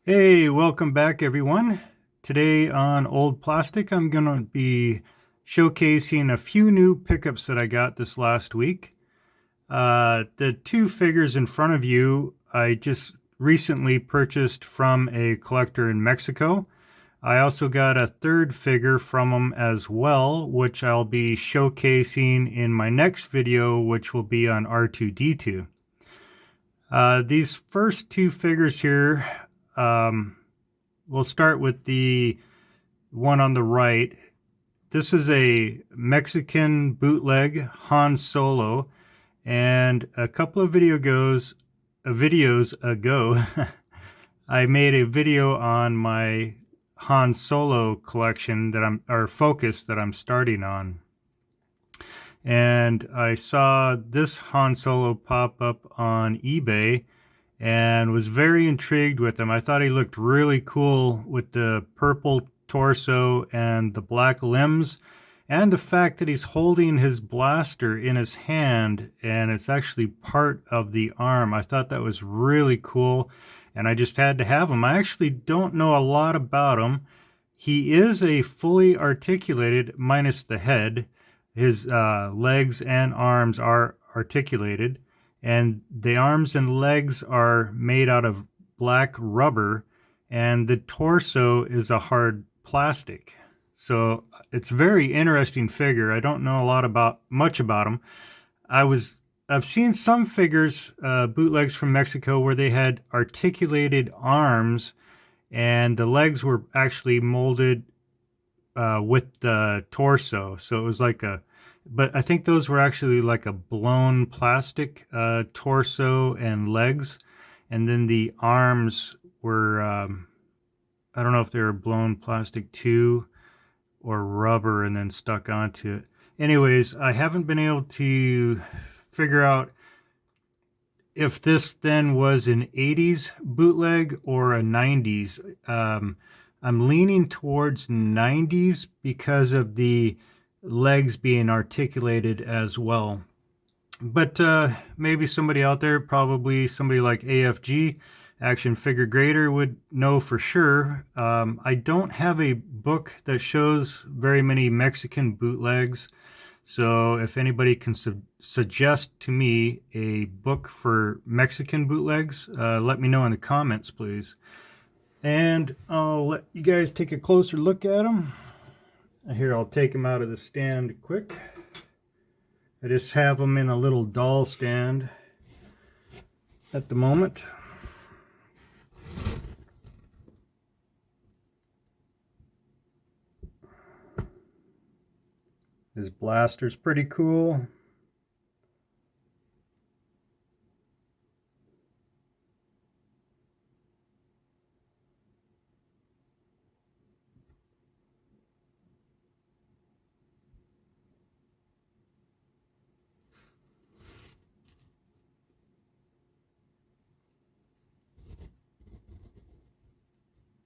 Hey, welcome back everyone. Today on Old Plastic, I'm going to be showcasing a few new pickups that I got this last week. The two figures in front of you, I just recently purchased from a collector in Mexico. I also got a third figure from them as well, which I'll be showcasing in my next video, which will be on R2-D2. These first two figures here, we'll start with the one on the right. This is a Mexican bootleg Han Solo, and a couple of videos ago, I made a video on my Han Solo collection focus that I'm starting on. And I saw this Han Solo pop up on eBay and was very intrigued with him. I thought he looked really cool with the purple torso and the black limbs, and the fact that he's holding his blaster in his hand and it's actually part of the arm. I thought that was really cool, and I just had to have him. I actually don't know a lot about him. He is a fully articulated, minus the head. His legs and arms are articulated, and the arms and legs are made out of black rubber, and the torso is a hard plastic. So it's a very interesting figure. I don't know much about him. I've seen some figures, bootlegs from Mexico, where they had articulated arms, and the legs were actually molded with the torso. So it was like but I think those were actually like a blown plastic torso and legs. And then the arms were, I don't know if they were blown plastic too or rubber and then stuck onto it. Anyways, I haven't been able to figure out if this then was an 80s bootleg or a 90s. I'm leaning towards 90s because of the legs being articulated as well. But maybe somebody out there, probably somebody like AFG, Action Figure Grader, would know for sure. I don't have a book that shows very many Mexican bootlegs. So if anybody can suggest to me a book for Mexican bootlegs, let me know in the comments, please. And I'll let you guys take a closer look at them. Here, I'll take them out of the stand quick. I just have them in a little doll stand at the moment. His blaster's pretty cool.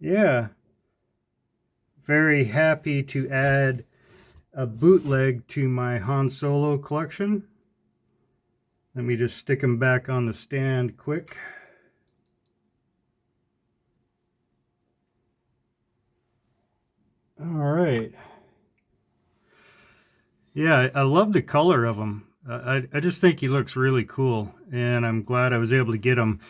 Yeah, very happy to add a bootleg to my Han Solo collection. Let me just stick them back on the stand quick. All right. Yeah, I love the color of him. I just think he looks really cool, and I'm glad I was able to get him.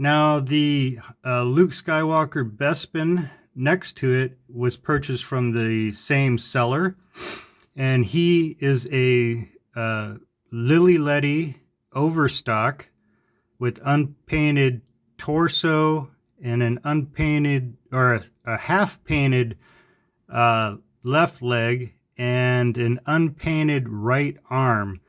Now, the Luke Skywalker Bespin next to it was purchased from the same seller, and he is a Lili Ledy overstock with unpainted torso and an unpainted or a half-painted left leg and an unpainted right arm.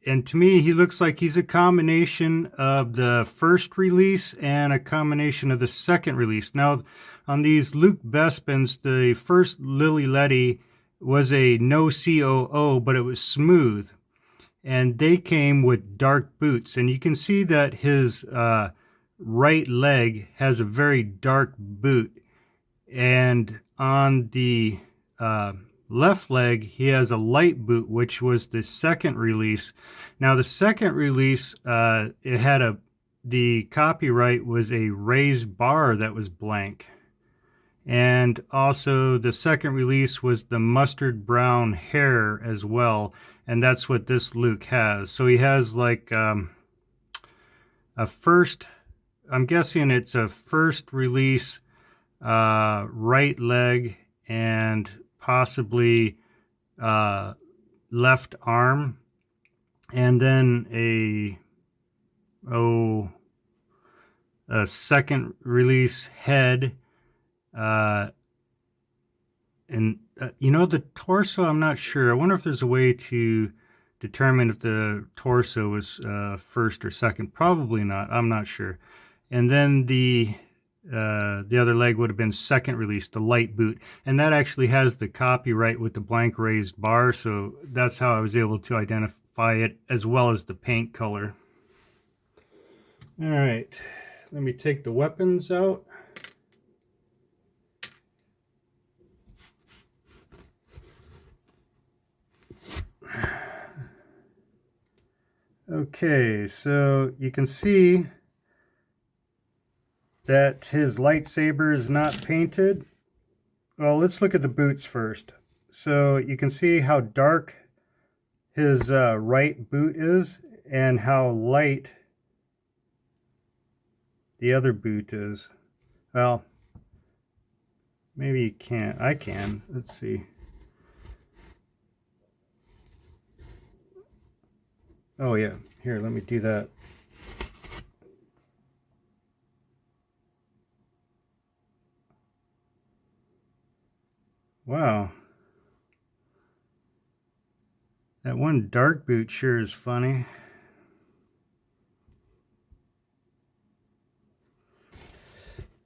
And to me, he looks like he's a combination of the first release and a combination of the second release. Now, on these Luke Bespins, the first Lili Ledy was a no COO, but it was smooth. And they came with dark boots. And you can see that his right leg has a very dark boot. And on the left leg, he has a light boot, which was the second release. Now, the second release, it had a the copyright was a raised bar that was blank. And also the second release was the mustard brown hair as well. And that's what this Luke has. So he has like a first, I'm guessing it's a first release right leg and possibly left arm. And then a second release head. And you know, the torso, I'm not sure. I wonder if there's a way to determine if the torso was first or second. Probably not. I'm not sure. And then the other leg would have been second release, the light boot, and that actually has the copyright with the blank raised bar. So that's how I was able to identify it, as well as the paint color. All right, let me take the weapons out. Okay, so you can see that his lightsaber is not painted. Well, let's look at the boots first. So you can see how dark his right boot is and how light the other boot is. Well, maybe you can't. I can. Let's see. Oh yeah, here, let me do that. Wow. That one dark boot sure is funny.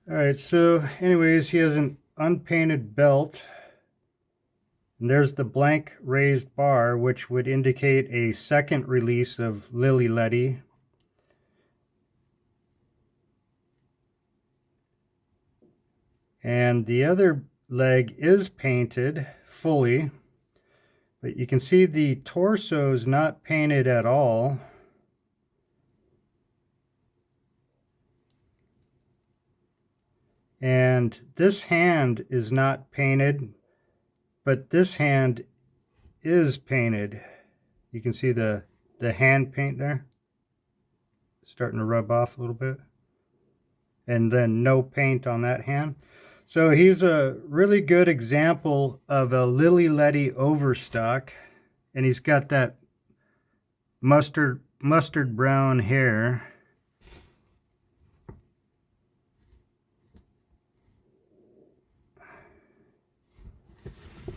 Alright, so anyways, he has an unpainted belt. And there's the blank raised bar, which would indicate a second release of Lili Ledy. And the other leg is painted fully, but you can see the torso is not painted at all. And this hand is not painted, but this hand is painted. You can see the hand paint there starting to rub off a little bit, and then no paint on that hand. So he's a really good example of a Lili Ledy overstock, and he's got that mustard brown hair.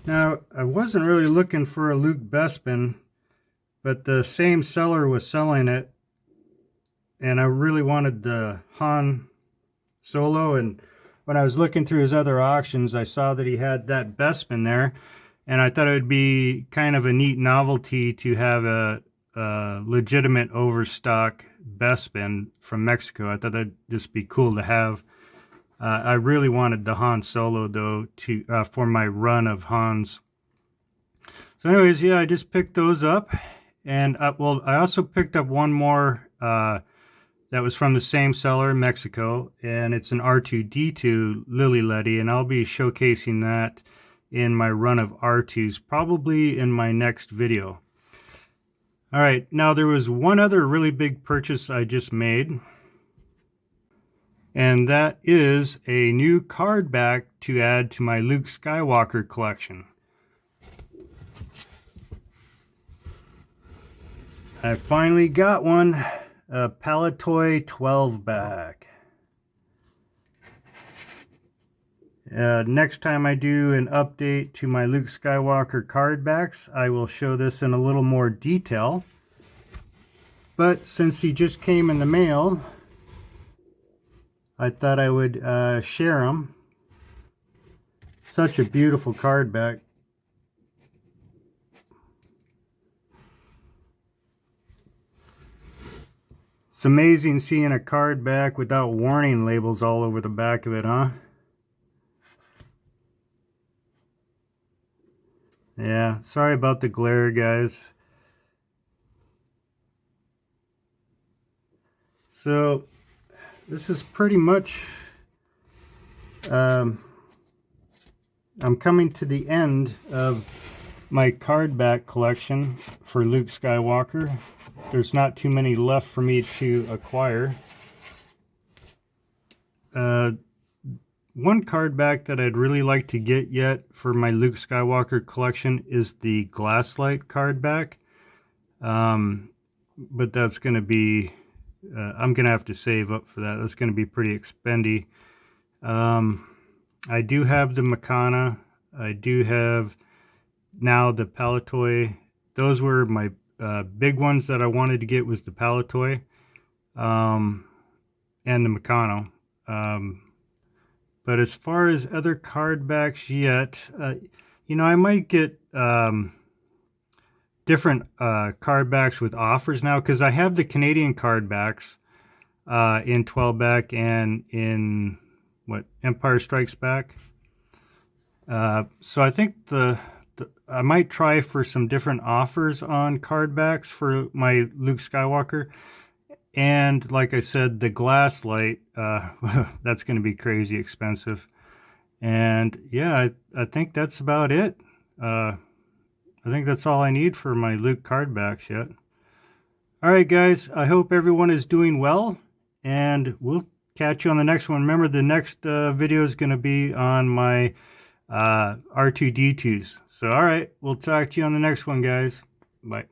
Now, I wasn't really looking for a Luke Bespin, but the same seller was selling it, and I really wanted the Han Solo. And when I was looking through his other auctions, I saw that he had that Bespin there, and I thought it would be kind of a neat novelty to have a legitimate overstock Bespin from Mexico. I thought that'd just be cool to have. I really wanted the Han Solo, though, to for my run of Hans. So anyways, yeah, I just picked those up. And, well, I also picked up one more that was from the same seller, Mexico. And it's an R2-D2 Lili Ledy. And I'll be showcasing that in my run of R2s, probably in my next video. All right, now there was one other really big purchase I just made. And that is a new card back to add to my Luke Skywalker collection. I finally got one, a Palatoy 12 back. Next time I do an update to my Luke Skywalker card backs, I will show this in a little more detail. But since he just came in the mail, I thought I would share them. Such a beautiful card back. It's amazing seeing a card back without warning labels all over the back of it, huh? Yeah, sorry about the glare, guys. So this is pretty much, I'm coming to the end of my card back collection for Luke Skywalker. There's not too many left for me to acquire. One card back that I'd really like to get yet for my Luke Skywalker collection is the Glasslight card back. But that's going to be, I'm going to have to save up for that. That's going to be pretty expendy. I do have the Makana. I do have now the Palatoy. Those were my big ones that I wanted to get, was the Palatoy and the Meccano. But as far as other card backs yet, you know, I might get different card backs with offers now, because I have the Canadian card backs in 12 back and in what, Empire Strikes Back. So I think I might try for some different offers on card backs for my Luke Skywalker. And like I said, the Glasslight, that's going to be crazy expensive. And yeah, I think that's about it. I think that's all I need for my Luke card backs yet. All right, guys, I hope everyone is doing well, and we'll catch you on the next one. Remember, the next video is going to be on my R2-D2s. So, all right, we'll talk to you on the next one, guys. Bye.